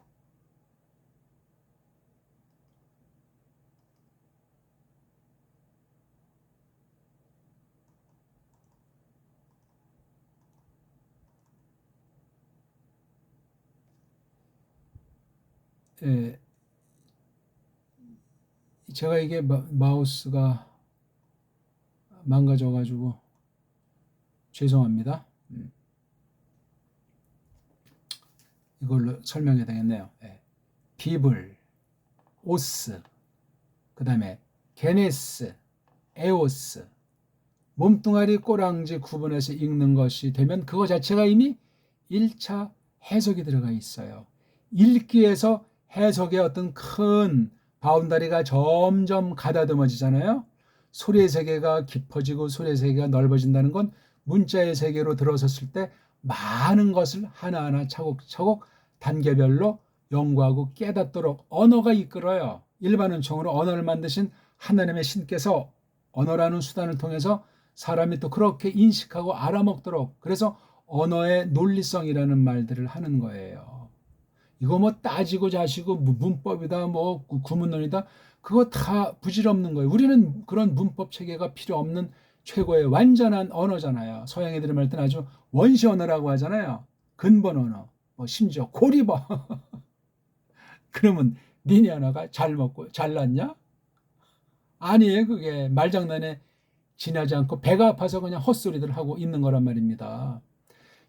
예, 제가 이게 마우스가 망가져가지고 죄송합니다. 이걸로 설명해야 되겠네요. 예. 비블, 오스, 그 다음에 게네스, 에오스, 몸뚱아리 꼬랑지 구분해서 읽는 것이 되면 그거 자체가 이미 1차 해석이 들어가 있어요. 읽기에서 해석의 어떤 큰 바운다리가 점점 가다듬어지잖아요. 소리의 세계가 깊어지고 소리의 세계가 넓어진다는 건 문자의 세계로 들어섰을 때 많은 것을 하나하나 차곡차곡 단계별로 연구하고 깨닫도록 언어가 이끌어요. 일반 은총으로 언어를 만드신 하나님의 신께서 언어라는 수단을 통해서 사람이 또 그렇게 인식하고 알아먹도록, 그래서 언어의 논리성이라는 말들을 하는 거예요. 이거 뭐 따지고 자시고 문법이다 뭐 구문론이다, 그거 다 부질없는 거예요. 우리는 그런 문법 체계가 필요 없는 최고의 완전한 언어잖아요. 서양 애들이 말 때는 아주 원시 언어라고 하잖아요. 근본 언어, 뭐 심지어 고리버. 그러면 니네 언어가 잘 먹고 잘났냐? 아니에요. 그게 말장난에 지나지 않고 배가 아파서 그냥 헛소리들 하고 있는 거란 말입니다.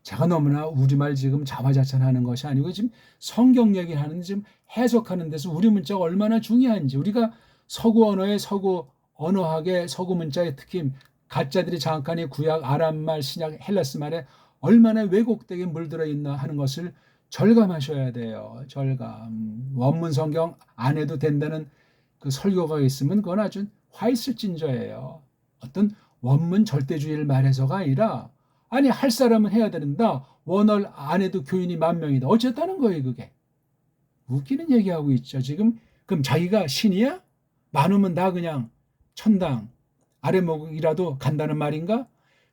제가 너무나 우리말 지금 자화자찬하는 것이 아니고 지금 성경 얘기하는, 지금 해석하는 데서 우리 문자가 얼마나 중요한지, 우리가 서구 언어의 서구 언어학의 서구 문자의 특히 가짜들이 장악하니 구약 아람말 신약 헬라스 말에 얼마나 왜곡되게 물들어 있나 하는 것을 절감하셔야 돼요. 절감. 원문 성경 안 해도 된다는 그 설교가 있으면 그건 아주 화 있을 징조예요. 어떤 원문 절대주의를 말해서가 아니라, 아니 할 사람은 해야 된다. 원어를 안 해도 교인이 10,000명이다. 어쨌다는 거예요 그게. 웃기는 얘기하고 있죠. 지금 그럼 자기가 신이야? 많으면 다 그냥 천당 아래목이라도 간다는 말인가?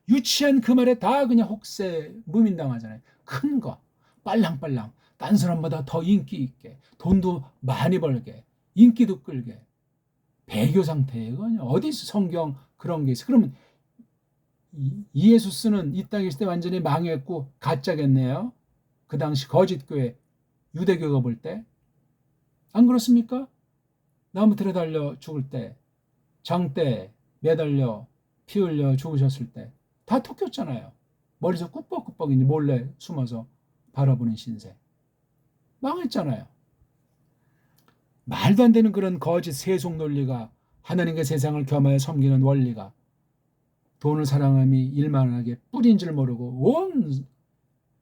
유치한 그 말에 다 그냥 혹세 무민당하잖아요. 큰 거 빨랑빨랑 딴 사람보다 더 인기 있게, 돈도 많이 벌게, 인기도 끌게. 배교 상태예요. 어디서 성경 그런 게 있어? 그러면 이예수스는 이 땅에 있을 때 완전히 망했고 가짜겠네요. 그 당시 거짓교회 유대교가 볼 때. 안 그렇습니까? 나무틀에 달려 죽을 때, 장대 매달려 피 흘려 죽으셨을 때 다 토꼈잖아요. 머리에서 꾸벅꾸벅 몰래 숨어서 바라보는 신세. 망했잖아요. 말도 안 되는 그런 거짓 세속 논리가, 하나님과 세상을 겸하여 섬기는 원리가 돈을 사랑함이 일만하게 뿌린 줄 모르고 온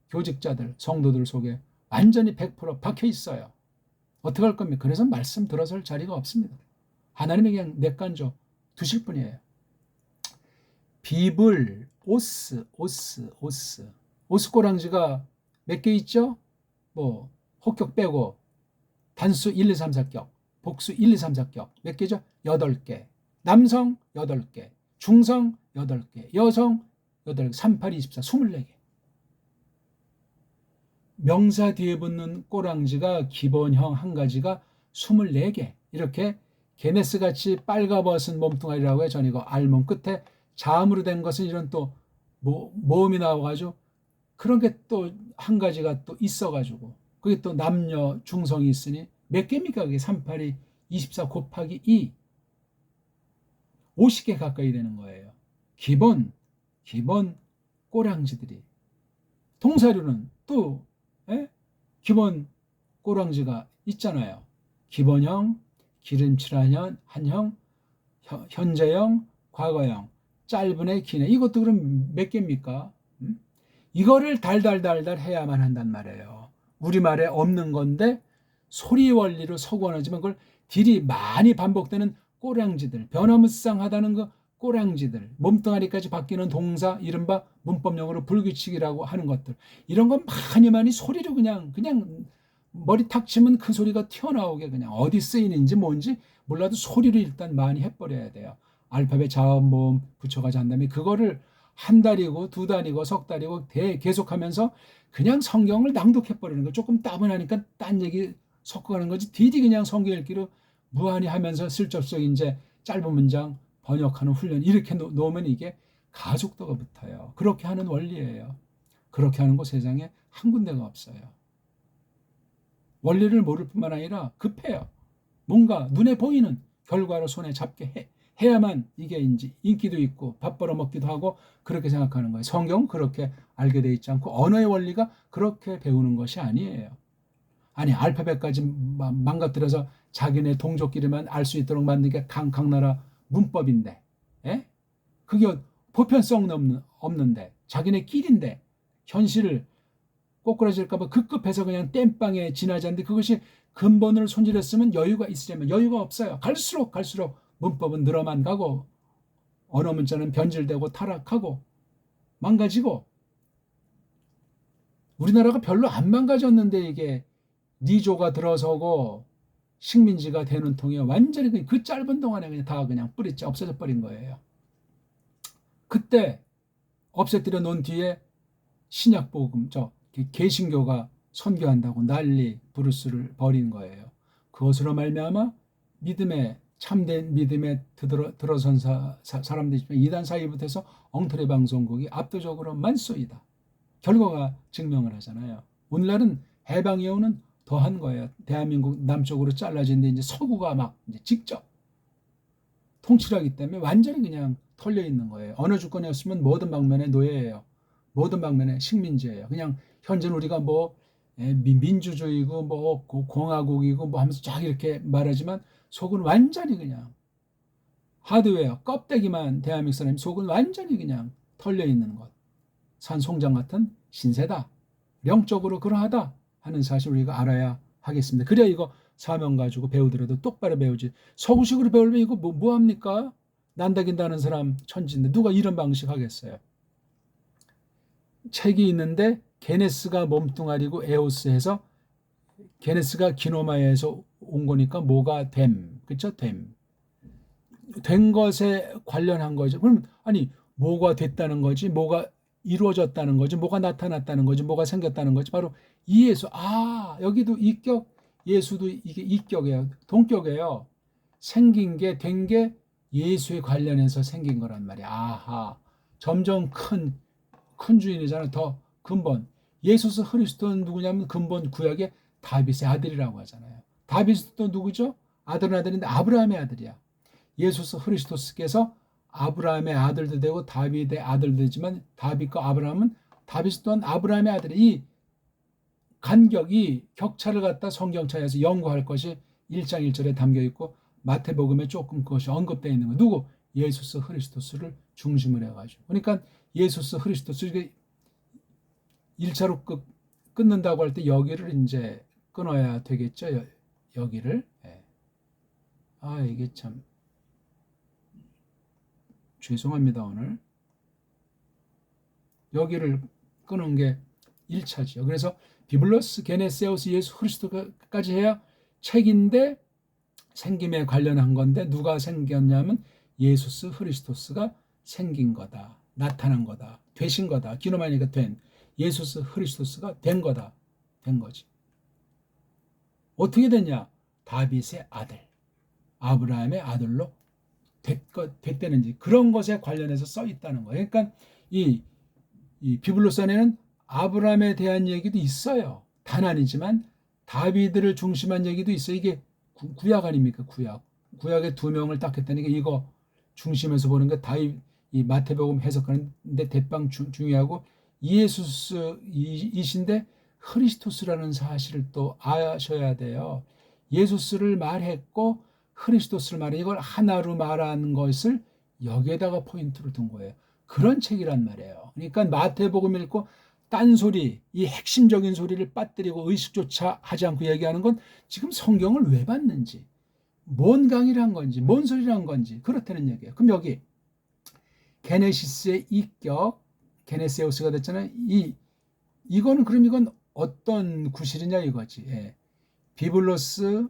교직자들, 성도들 속에 완전히 100% 박혀 있어요. 어떻게 할 겁니까? 그래서 말씀 들어설 자리가 없습니다. 하나님이 그냥 내간조 두실 뿐이에요. 비블, 오스 꼬랑지가 몇 개 있죠? 뭐 혹격 빼고 단수 1, 2, 3, 4격, 복수 1, 2, 3, 4격 몇 개죠? 8개. 남성 8개, 중성 8개, 여성 8개, 38, 24, 24개. 명사 뒤에 붙는 꼬랑지가 기본형 한 가지가 24개. 이렇게 게네스같이 빨가벗은 몸뚱아리라고 해요. 전 이거 알몸 끝에 자음으로 된 것은 이런 또 모음이 나와가지고 그런 게 또 한 가지가 또 있어가지고, 그게 또 남녀 중성이 있으니 몇 개입니까? 그게 38이 24 곱하기 2 50개 가까이 되는 거예요. 기본 꼬랑지들이. 동사류는 또 기본 꼬랑지가 있잖아요. 기본형, 기름칠한 한형, 현재형, 과거형, 짧은에 기네. 이것도 그럼 몇 개입니까? 이거를 달달달달 해야만 한단 말이에요. 우리말에 없는 건데 소리 원리로 서구언어지만 그걸 딜이 많이 반복되는 꼬량지들, 변화무쌍하다는 그 꼬량지들, 몸뚱아리까지 바뀌는 동사, 이른바 문법용어로 불규칙이라고 하는 것들, 이런 건 많이 소리로 그냥 머리 탁 치면 그 소리가 튀어나오게 그냥 어디 쓰이는지 뭔지 몰라도 소리로 일단 많이 해버려야 돼요. 알파벳 자음 모음 붙여가지고 한 다음에 그거를 한 달이고 두 달이고 석 달이고 계속하면서 그냥 성경을 낭독해버리는 거. 조금 따분하니까 딴 얘기 섞어가는 거지. 디디 그냥 성경 읽기로 무한히 하면서 슬쩍슬쩍 이제 짧은 문장 번역하는 훈련 이렇게 놓으면 이게 가속도가 붙어요. 그렇게 하는 원리예요. 그렇게 하는 거 세상에 한 군데가 없어요. 원리를 모를 뿐만 아니라 급해요. 뭔가 눈에 보이는 결과를 손에 잡게 해야만 이게 인기도 있고 밥 벌어먹기도 하고 그렇게 생각하는 거예요. 성경은 그렇게 알게 돼 있지 않고 언어의 원리가 그렇게 배우는 것이 아니에요. 아니 알파벳까지 망가뜨려서 자기네 동족끼리만 알 수 있도록 만든 게 강나라 문법인데, 예? 그게 보편성 없는데 자기네 끼리인데 현실을 꼬꾸라질까봐 급급해서 그냥 땜빵에 지나지 않는데 그것이 근본을 손질했으면 여유가 있으려면 여유가 없어요. 갈수록 문법은 늘어만 가고 언어 문자는 변질되고 타락하고 망가지고 우리나라가 별로 안 망가졌는데 이게 니조가 들어서고 식민지가 되는 통에 완전히 그 짧은 동안에 그냥 다 그냥 뿌리째 없어져 버린 거예요. 그때 없애뜨려 놓은 뒤에 신약복음 개신교가 선교한다고 난리 부르스를 벌인 거예요. 그것으로 말미암아 참된 믿음에 들어선 사람들이 이단 사이부터 해서 엉터리 방송국이 압도적으로 많소이다. 결과가 증명을 하잖아요. 오늘날은 해방 이후는 더한 거예요. 대한민국 남쪽으로 잘라진 데 이제 서구가 막 이제 직접 통치를 하기 때문에 완전히 그냥 털려 있는 거예요. 어느 주권이었으면 모든 방면의 노예예요. 모든 방면의 식민지예요. 그냥 현재는 우리가 민주주의고 공화국이고 하면서 쫙 이렇게 말하지만 속은 완전히 그냥 하드웨어 껍데기만 대한민국 사람이 속은 완전히 그냥 털려 있는 것. 산송장 같은 신세다. 영적으로 그러하다 하는 사실 우리가 알아야 하겠습니다. 그래야 이거 사명 가지고 배우더라도 똑바로 배우지. 서구식으로 배우려면 이거 뭐 합니까? 난다긴다는 사람 천지인데 누가 이런 방식 하겠어요? 책이 있는데 게네스가 몸뚱아리고 에오스 해서 게네스가 기노마에서 온 거니까 뭐가 됨. 그쵸? 된 것에 관련한 거죠. 그럼 아니 뭐가 됐다는 거지? 뭐가 이루어졌다는 거지? 뭐가 나타났다는 거지? 뭐가 생겼다는 거지? 바로 이 예수. 여기도 이격, 예수도 이게 이격이에요. 동격이에요. 생긴 게, 된 게 예수에 관련해서 생긴 거란 말이야. 점점 큰 주인이잖아. 더 근본. 예수 그리스도는 누구냐면 근본 구약의 다윗의 아들이라고 하잖아요. 다윗도 누구죠? 아들인데 아브라함의 아들이야. 예수 그리스도께서 아브라함의 아들도 되고 다윗의 아들도 되지만 다윗과 아브라함은 다윗 또한 아브라함의 아들이 이 간격이 격차를 갖다 성경차에서 연구할 것이 1장 1절에 담겨 있고 마태복음에 조금 그것이 언급되어 있는 거예요. 누구? 예수 그리스도를 중심으로 해가지고. 그러니까 예수 그리스도를 1차로 끊는다고 할 때 여기를 이제 끊어야 되겠죠. 여기를. 이게 참 죄송합니다. 오늘 여기를 끊은 게 1차지요. 그래서 비블로스, 게네세우스, 예수 그리스도까지 해야 책인데 생김에 관련한 건데 누가 생겼냐면 예수스 그리스도스가 생긴 거다. 나타난 거다. 되신 거다. 기노마니가 된 예수스 그리스도스가 된 거다. 된 거지. 어떻게 됐냐? 다윗의 아들, 아브라함의 아들로 됐다는지 그런 것에 관련해서 써 있다는 거예요. 그러니까 이 비블로스 안에는 아브라함에 대한 얘기도 있어요. 단 아니지만 다윗을 중심한 얘기도 있어요. 이게 구약 아닙니까? 구약의 두 명을 딱 했다니까 이거 중심에서 보는 게 다윗 이 마태복음 해석하는데 대빵 중요하고 예수스이신데 크리스토스라는 사실을 또 아셔야 돼요. 예수스를 말했고 크리스토스를 말해 이걸 하나로 말하는 것을 여기에다가 포인트를 둔 거예요. 그런 책이란 말이에요. 그러니까 마태복음 읽고 딴소리, 이 핵심적인 소리를 빠뜨리고 의식조차 하지 않고 얘기하는 건 지금 성경을 왜 봤는지, 뭔 강의란 건지, 뭔 소리란 건지 그렇다는 얘기예요. 그럼 여기 게네시스의 이격, 게네세우스가 됐잖아요. 이건 어떤 구실이냐 이거지. 예. 비블로스가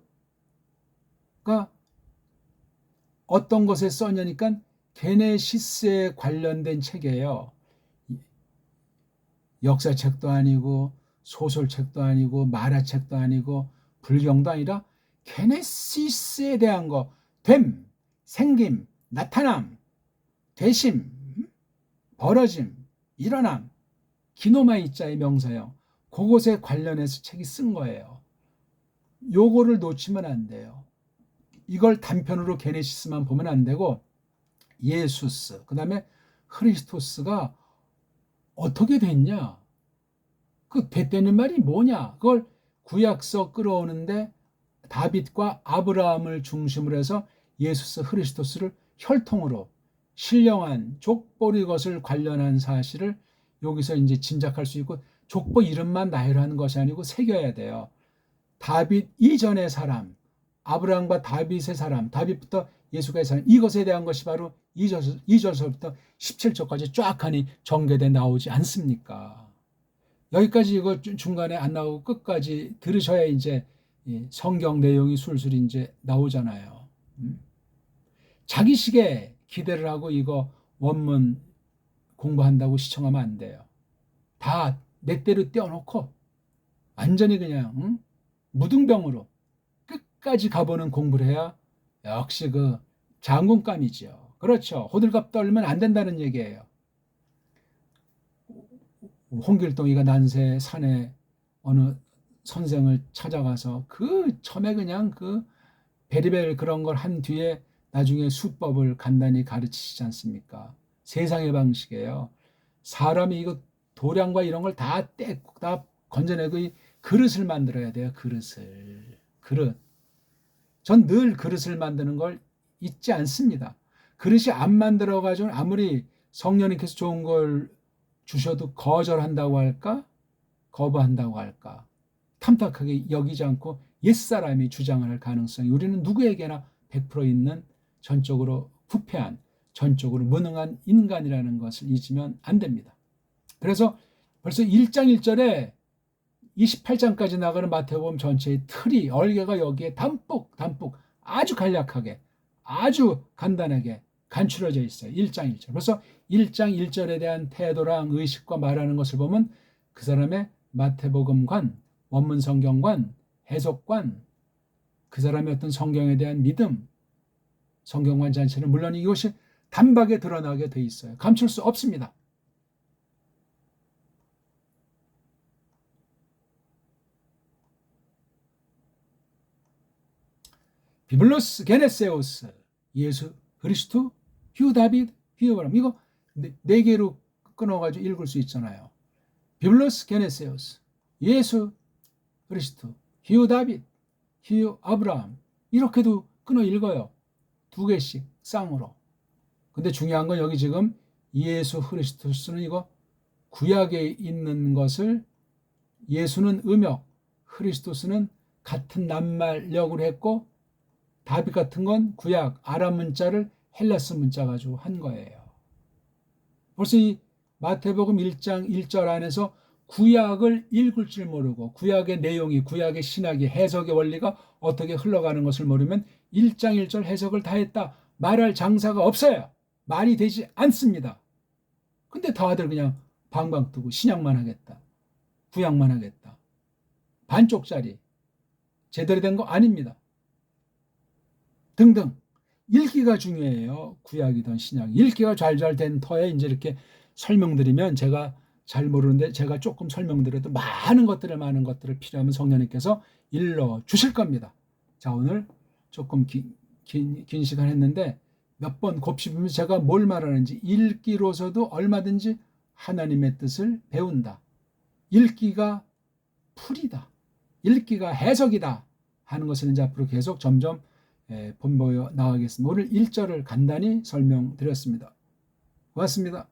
어떤 것에 써냐니까 게네시스에 관련된 책이에요. 역사책도 아니고 소설책도 아니고 만화책도 아니고 불경도 아니라 게네시스에 대한 거, 됨, 생김, 나타남, 되심, 벌어짐, 일어남, 기노마이자의 명사형, 그것에 관련해서 책이 쓴 거예요. 요거를 놓치면 안 돼요. 이걸 단편으로 게네시스만 보면 안 되고 예수스, 그 다음에 크리스토스가 어떻게 됐냐? 그 됐다는 말이 뭐냐? 그걸 구약서 끌어오는데 다윗과 아브라함을 중심으로 해서 예수스 크리스토스를 혈통으로 신령한 족보리 것을 관련한 사실을 여기서 이제 짐작할 수 있고, 족보 이름만 나열하는 것이 아니고 새겨야 돼요. 다윗 이전의 사람, 아브라함과 다윗의 사람, 다윗부터 예수가의 사람, 이것에 대한 것이 바로 2절서부터 17절까지 쫙 하니 전개돼 나오지 않습니까? 여기까지 이거 중간에 안 나오고 끝까지 들으셔야 이제 성경 내용이 술술 이제 나오잖아요. 자기식에 기대를 하고 이거 원문 공부한다고 시청하면 안 돼요. 다 내 대로 떼어놓고 완전히 그냥 무등병으로 끝까지 가보는 공부를 해야 역시 그 장군감이죠. 그렇죠. 호들갑 떨면 안 된다는 얘기예요. 홍길동이가 난세 산에 어느 선생을 찾아가서 그 처음에 그냥 그 베리벨 그런 걸 한 뒤에 나중에 수법을 간단히 가르치시지 않습니까? 세상의 방식이에요. 사람이 이거 도량과 이런 걸 다 떼고 다 건져내고 이 그릇을 만들어야 돼요. 그릇. 전 늘 그릇을 만드는 걸 잊지 않습니다. 그릇이 안 만들어가지고 아무리 성령님께서 좋은 걸 주셔도 거절한다고 할까? 거부한다고 할까? 탐탁하게 여기지 않고 옛사람이 주장을 할 가능성이 우리는 누구에게나 100% 있는 전적으로 부패한, 전적으로 무능한 인간이라는 것을 잊으면 안 됩니다. 그래서 벌써 1장 1절에 28장까지 나가는 마태복음 전체의 틀이, 얼개가 여기에 담뿍 아주 간략하게, 아주 간단하게 간추려져 있어요. 1장 1절. 벌써 1장 1절에 대한 태도랑 의식과 말하는 것을 보면 그 사람의 마태복음관, 원문 성경관, 해석관, 그 사람의 어떤 성경에 대한 믿음, 성경관 자체는 물론 이것이 단박에 드러나게 돼 있어요. 감출 수 없습니다. 비블로스 게네세우스, 예수 그리스도, 휴 다빗, 휴 아브라함, 이거 네 개로 끊어가지고 읽을 수 있잖아요. 비블로스 게네세우스, 예수 그리스도, 휴 다빗, 휴 아브라함, 이렇게도 끊어 읽어요. 2개씩 쌍으로. 근데 중요한 건 여기 지금 예수 그리스도스는 이거 구약에 있는 것을, 예수는 음역, 크리스토스는 같은 낱말력으로 했고, 다빗 같은 건 구약 아람 문자를 헬라스 문자 가지고 한 거예요. 벌써 이 마태복음 1장 1절 안에서 구약을 읽을 줄 모르고 구약의 내용이, 구약의 신학이, 해석의 원리가 어떻게 흘러가는 것을 모르면 1장 1절 해석을 다 했다 말할 장사가 없어요. 말이 되지 않습니다. 근데 다들 그냥 방방 뜨고 신약만 하겠다, 구약만 하겠다, 반쪽짜리, 제대로 된 거 아닙니다. 등등. 읽기가 중요해요. 구약이든 신약. 읽기가 잘 된 터에 이제 이렇게 설명드리면, 제가 잘 모르는데 제가 조금 설명드려도 많은 것들을 필요하면 성령님께서 일러 주실 겁니다. 자, 오늘 조금 긴 시간 했는데 몇 번 곱씹으면서 제가 뭘 말하는지, 읽기로서도 얼마든지 하나님의 뜻을 배운다. 읽기가 풀이다. 읽기가 해석이다 하는 것을 이제 앞으로 계속 점점 본보여 나가겠습니다. 오늘 1절을 간단히 설명드렸습니다. 고맙습니다.